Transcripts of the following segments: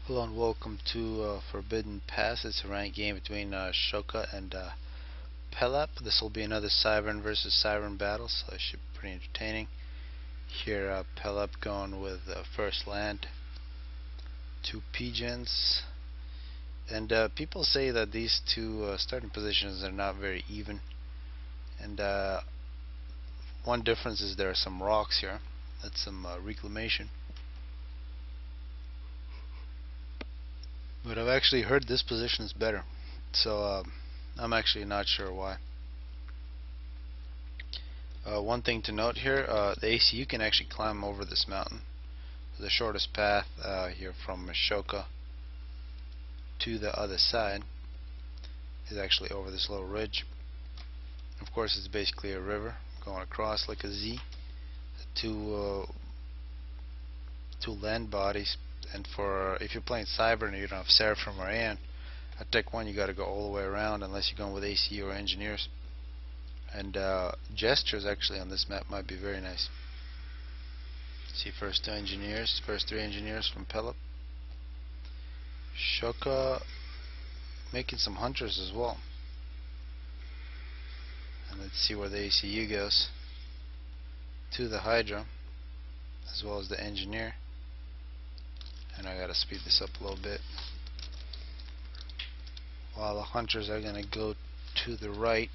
Hello and welcome to Forbidden Pass. It's a ranked game between Shoka and Pelop. This will be another cybran versus cybran battle, so it should be pretty entertaining. Here Pelop going with first land, 2 pigeons, and people say that these two starting positions are not very even, and one difference is there are some rocks here. That's some reclamation. But I've actually heard this position is better, so I'm actually not sure why. One thing to note here, the ACU can actually climb over this mountain. The shortest path here from Shoka to the other side is actually over this little ridge. Of course, it's basically a river going across like a Z. Two land bodies, and for if you're playing Cyber and you don't have Seraphim or Aeon, at Tech 1 you got to go all the way around unless you're going with ACU or Engineers. And gestures actually on this map might be very nice. See, first 3 engineers from Pelop. Shoka making some hunters as well. And let's see where the ACU goes. To the Hydra, as well as the engineer. And I gotta speed this up a little bit. While the hunters are gonna go to the right.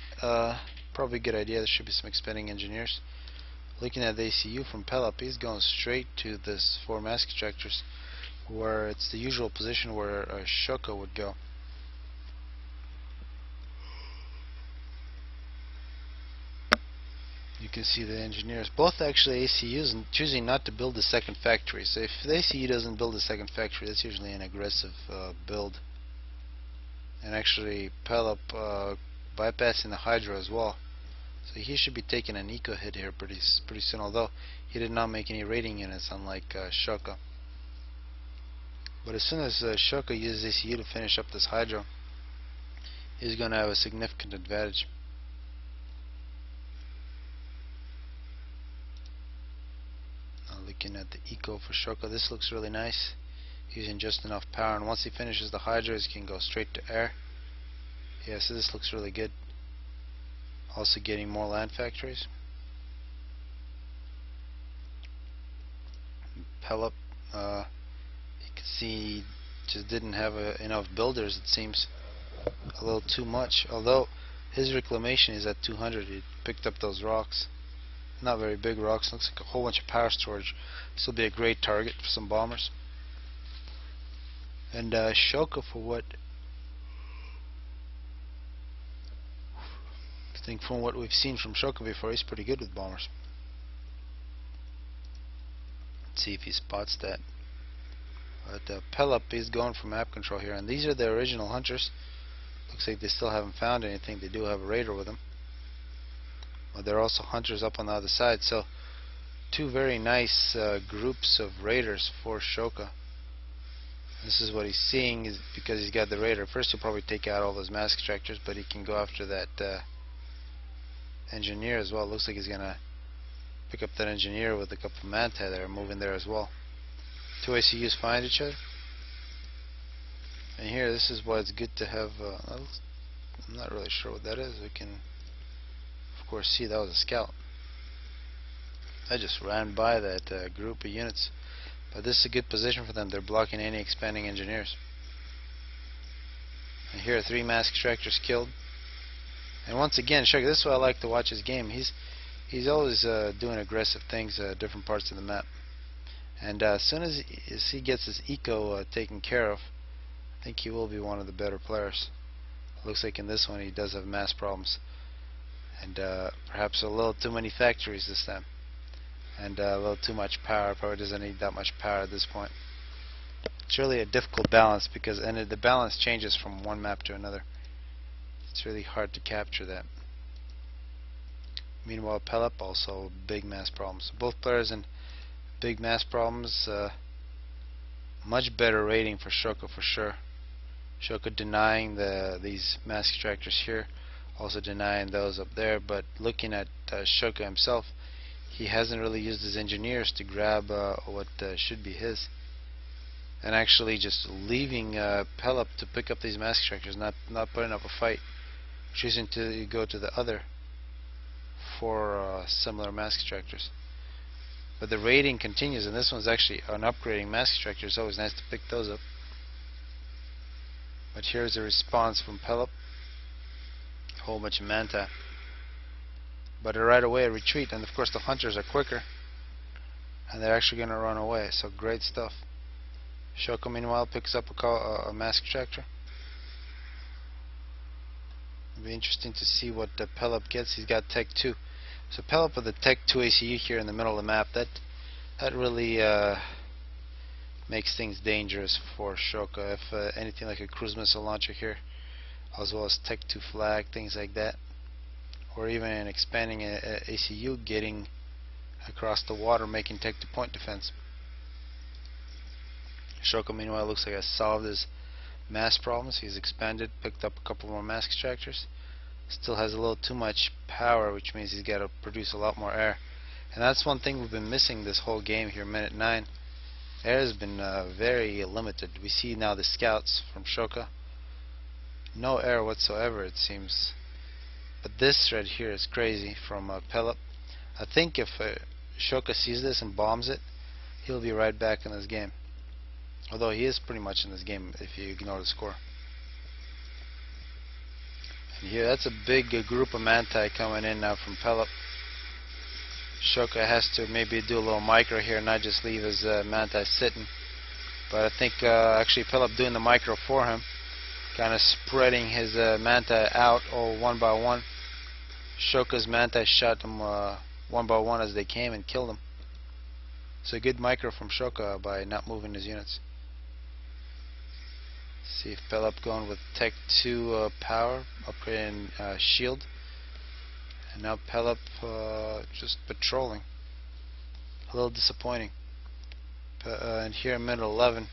Probably a good idea. There should be some expanding engineers. Looking at the ACU from Pelop, he's going straight to this 4 mask extractors, where it's the usual position where Shoka would go. You can see the engineers, both actually ACUs, and choosing not to build a second factory. So if the ACU doesn't build a second factory, that's usually an aggressive build. And actually Pelop bypassing the Hydra as well. So he should be taking an eco hit here pretty soon, although he did not make any raiding units unlike Shoka. But as soon as Shoka uses ACU to finish up this Hydra, he's going to have a significant advantage. Now looking at the eco for Shoka, this looks really nice. Using just enough power, and once he finishes the Hydra, he can go straight to air. Yeah, so this looks really good. Also getting more land factories. Pelop, you can see just didn't have enough builders, it seems. A little too much, although his reclamation is at 200. He picked up those rocks, not very big rocks. Looks like a whole bunch of power storage. This will be a great target for some bombers. And Shoka, for what I think from what we've seen from Shoka before, he's pretty good with bombers. Let's see if he spots that. But Pelop is going for map control here, and these are the original hunters. Looks like they still haven't found anything. They do have a raider with them, but there are also hunters up on the other side. So 2 very nice groups of raiders for Shoka. This is what he's seeing, is because he's got the raider. First he'll probably take out all those mask extractors, but he can go after that engineer as well. Looks like he's gonna pick up that engineer with a couple of manti there, moving there as well. 2 ACUs find each other. And here, this is why it's good to have I'm not really sure what that is. We can of course see that was a scout. I just ran by that group of units, but this is a good position for them. They're blocking any expanding engineers. And here are 3 mask extractors killed. And once again, Shoka, this is why I like to watch his game. He's always doing aggressive things at different parts of the map. And as soon as he gets his eco taken care of, I think he will be one of the better players. Looks like in this one he does have mass problems, and perhaps a little too many factories this time, and a little too much power. Probably doesn't need that much power at this point. It's really a difficult balance, because the balance changes from one map to another. It's really hard to capture that. Meanwhile, Pelop also big mass problems. Both players in big mass problems. Much better rating for Shoka for sure. Shoka denying these mass extractors here, also denying those up there. But looking at Shoka himself, he hasn't really used his engineers to grab what should be his. and actually just leaving Pelop to pick up these mask extractors, not putting up a fight, choosing to go to the other 4 similar mask extractors. But the raiding continues, and this one's actually an upgrading mask extractor. It's always nice to pick those up. But here's a response from Pelop. A whole bunch of manta. But right away a retreat, and of course the hunters are quicker, and they're actually going to run away. So great stuff. Shoka meanwhile picks up a mask extractor. It'll be interesting to see what Pelop gets. He's got Tech 2. So Pelop with the Tech 2 ACU here in the middle of the map, that really makes things dangerous for Shoka. If anything like a cruise missile launcher here, as well as Tech 2 flag, things like that, or even an expanding ACU getting across the water, making Tech 2 point defense. Shoka meanwhile looks like has solved his mass problems. He's expanded, picked up a couple more mask extractors. Still has a little too much power, which means he's got to produce a lot more air. And that's one thing we've been missing this whole game here, minute 9. Air has been very limited. We see now the scouts from Shoka. No air whatsoever, it seems. But this right here is crazy from Pelop. I think if Shoka sees this and bombs it, he'll be right back in this game. Although he is pretty much in this game if you ignore the score. And here, that's a big group of manti coming in now from Pelop. Shoka has to maybe do a little micro here, not just leave his manti sitting. But I think actually Pelop doing the micro for him, kind of spreading his manti out all one by one. Shoka's manti shot them one by one as they came and killed them. So a good micro from Shoka by not moving his units. See if Pelop going with Tech 2 power, upgrading shield. And now Pelop just patrolling. A little disappointing. And here in minute 11,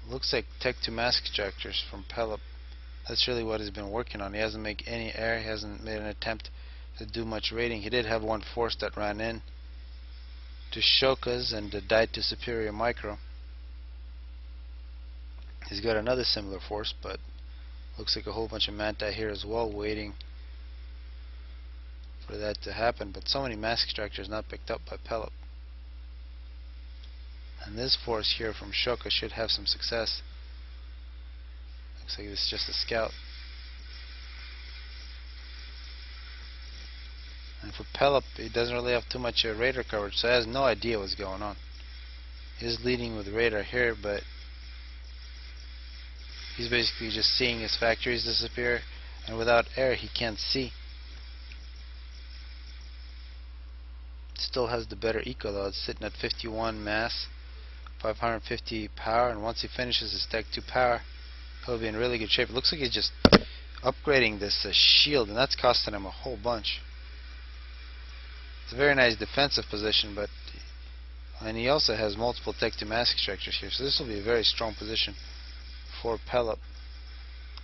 looks like Tech 2 mask extractors from Pelop. That's really what he's been working on. He hasn't made any air. He hasn't made an attempt to do much raiding. He did have one force that ran in to Shoka's and died to superior micro. He's got another similar force, but looks like a whole bunch of manta here as well, waiting for that to happen. But so many mask extractors not picked up by Pelop. And this force here from Shoka should have some success. Looks like this is just a scout. And for Pelop, he doesn't really have too much radar coverage, so he has no idea what's going on. He's leading with radar here, but he's basically just seeing his factories disappear, and without air he can't see. Still has the better eco though. It's sitting at 51 mass, 550 power, and once he finishes his Tech 2 power, he'll be in really good shape. It looks like he's just upgrading this shield, and that's costing him a whole bunch. It's a very nice defensive position, but and he also has multiple Tech 2 mask extractors here, so this will be a very strong position for Pelop.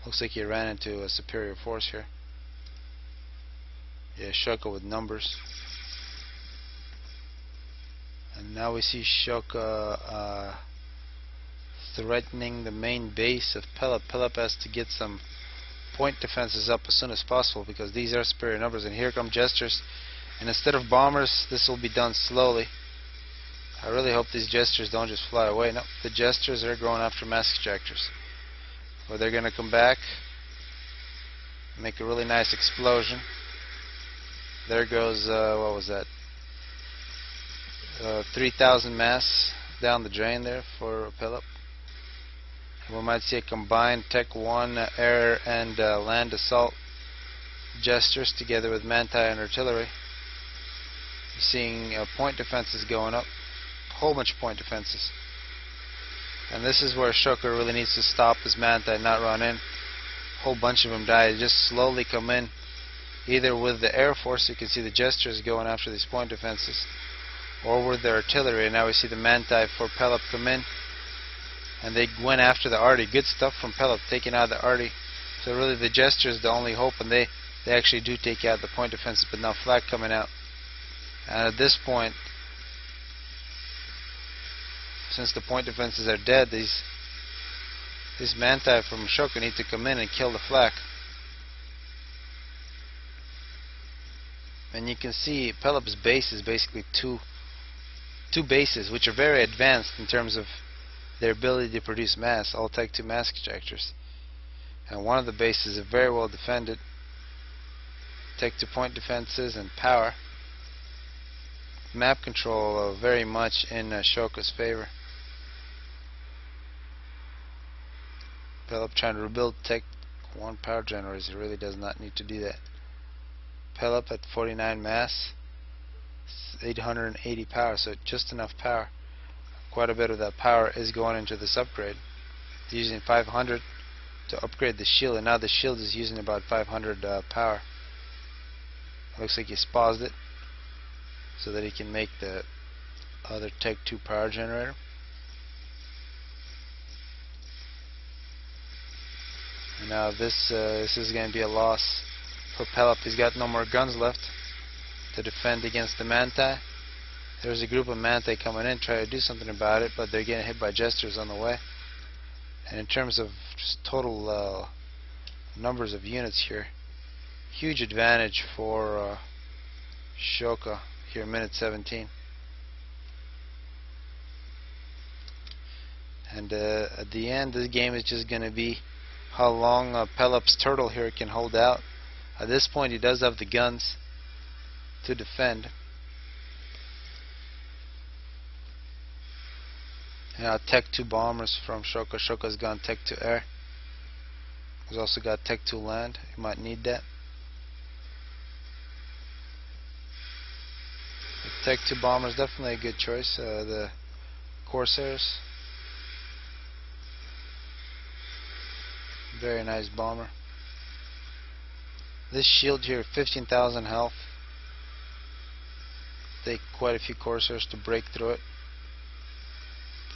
Looks like he ran into a superior force here. Yeah, Shoka with numbers. And now we see Shoka threatening the main base of Pelop. Pelop has to get some point defenses up as soon as possible because these are superior numbers. And here come Jesters. And instead of bombers, this will be done slowly. I really hope these Jesters don't just fly away. No, the Jesters are going after mask extractors. But they're going to come back, make a really nice explosion. There goes, what was that? 3,000 mass down the drain there for Pelop. We might see a combined Tech 1 air and land assault Jesters together with manti and artillery. You're seeing point defenses going up, a whole bunch of point defenses. And this is where Shoka really needs to stop his manta and not run in. A whole bunch of them die. They just slowly come in, either with the air force, you can see the Jesters going after these point defenses, or with the artillery. And now we see the manti for Pelop come in, and they went after the arty. Good stuff from Pelop, taking out the arty. So really the Jesters the only hope, and they actually do take out the point defenses. But now flak coming out, and at this point since the point defenses are dead, these Manti from Shoka need to come in and kill the flak. And you can see Pelop's base is basically two bases, which are very advanced in terms of their ability to produce mass, all Tech 2 mass extractors. And one of the bases is very well defended. Tech 2 point defenses and power. Map control very much in Shoka's favor. Pelop trying to rebuild Tech 1 power generators. He really does not need to do that. Pelop at 49 mass, 880 power, so just enough power. Quite a bit of that power is going into this upgrade. He's using 500 to upgrade the shield, and now the shield is using about 500 power. Looks like he's paused it so that he can make the other Tech 2 power generator. And now this is going to be a loss for Pelop. He's got no more guns left to defend against the Manti. There's a group of Manti coming in trying to do something about it, but they're getting hit by jesters on the way. And in terms of just total numbers of units here, huge advantage for Shoka here, minute 17. And at the end, this game is just going to be how long Pelop's turtle here can hold out. At this point, he does have the guns to defend. Now Tech 2 bombers from Shoka. Shoka's gone Tech 2 air. He's also got Tech 2 land. He might need that. The Tech 2 bombers definitely a good choice. The Corsairs, very nice bomber. This shield here, 15,000 health. Take quite a few Corsairs to break through it.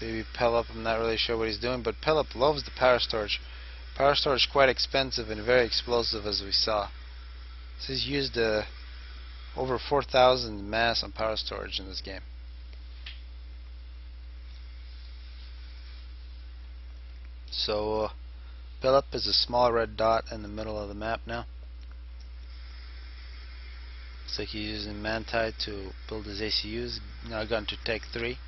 Maybe Pelop, I'm not really sure what he's doing, but Pelop loves the power storage. Power storage is quite expensive and very explosive, as we saw. So he's used over 4,000 mass on power storage in this game. So Pelop is a small red dot in the middle of the map now. Looks like he's using Manti to build his ACUs. Now gone to Tech 3.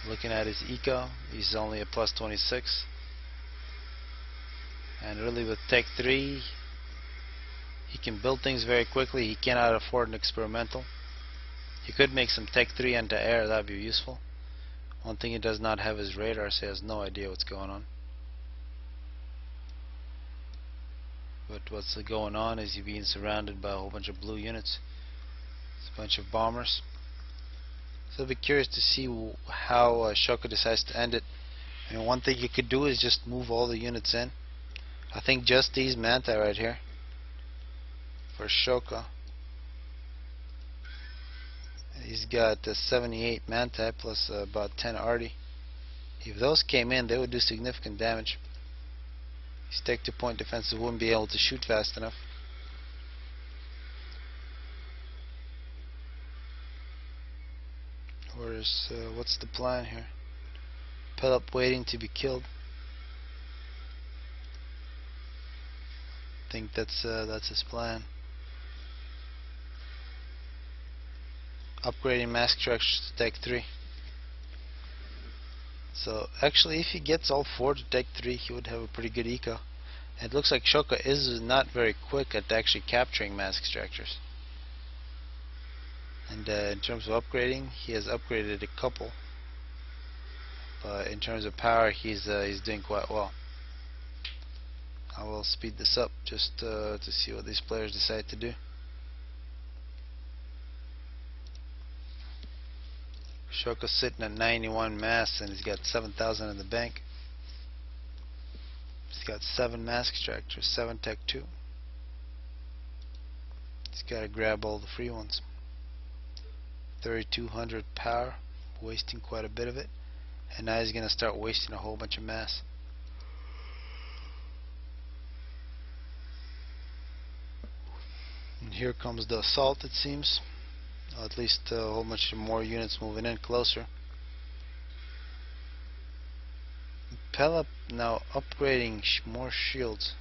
Looking at his eco, he's only a plus 26. And really with Tech 3, he can build things very quickly. He cannot afford an experimental. He could make some Tech 3 anti-air, that would be useful. One thing he does not have is radar, so he has no idea what's going on. But what's going on is he's being surrounded by a whole bunch of blue units. It's a bunch of bombers. So I'll be curious to see how Shoka decides to end it. And one thing you could do is just move all the units in. I think just these Manti right here for Shoka. He's got 78 Manti plus about 10 Arty. If those came in, they would do significant damage. His Tech 2 point defenses wouldn't be able to shoot fast enough. What's the plan here? Pelop waiting to be killed. I think that's his plan. Upgrading mask structures to Tech 3. So actually, if he gets all 4 to Tech 3, he would have a pretty good eco. And it looks like Shoka is not very quick at actually capturing mask extractors. And in terms of upgrading, he has upgraded a couple. But in terms of power, he's doing quite well. I will speed this up just to see what these players decide to do. Shoka's sitting at 91 mass and he's got 7,000 in the bank. He's got 7 mask extractors, 7 Tech 2. He's got to grab all the free ones. 3,200 power, wasting quite a bit of it. And now he's going to start wasting a whole bunch of mass. And here comes the assault, it seems. At least a whole bunch of more units moving in closer. Pelop now upgrading more shields.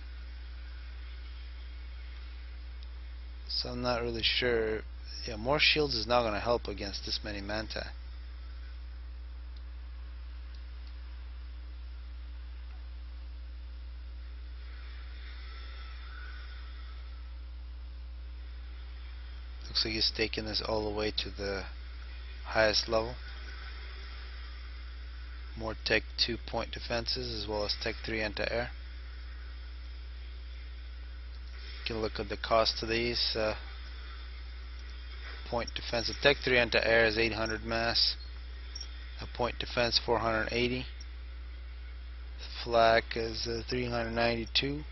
So I'm not really sure. Yeah, more shields is not going to help against this many Manti. Looks like he's taking this all the way to the highest level. More Tech 2 point defenses as well as Tech 3 anti-air. You can look at the cost of these. Point defense. A Tech 3 anti-air is 800 mass. A point defense 480. Flak is 392.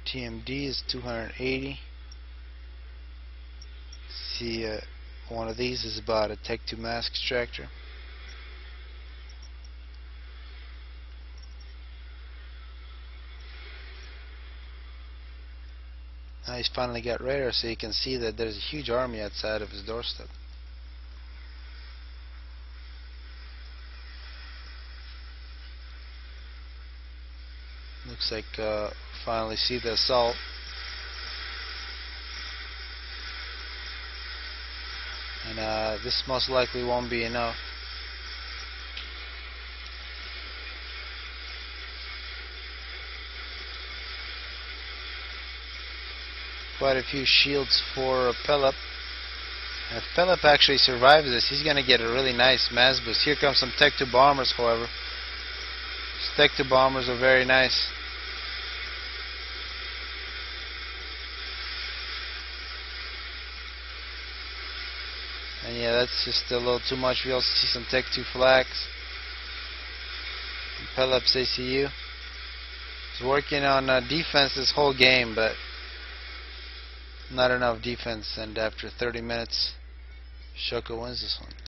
TMD is 280. See, one of these is about a Tech 2 mask extractor. Now he's finally got radar, so you can see that there's a huge army outside of his doorstep. Looks like finally see the assault. And this most likely won't be enough. Quite a few shields for Pelop. If Pelop actually survives this, he's going to get a really nice mass boost. Here comes some Tech 2 bombers, however. These Tech 2 bombers are very nice. And yeah, that's just a little too much. We also see some Tech 2 flags. Pelop's ACU. He's working on defense this whole game, but not enough defense, and after 30 minutes, Shoka wins this one.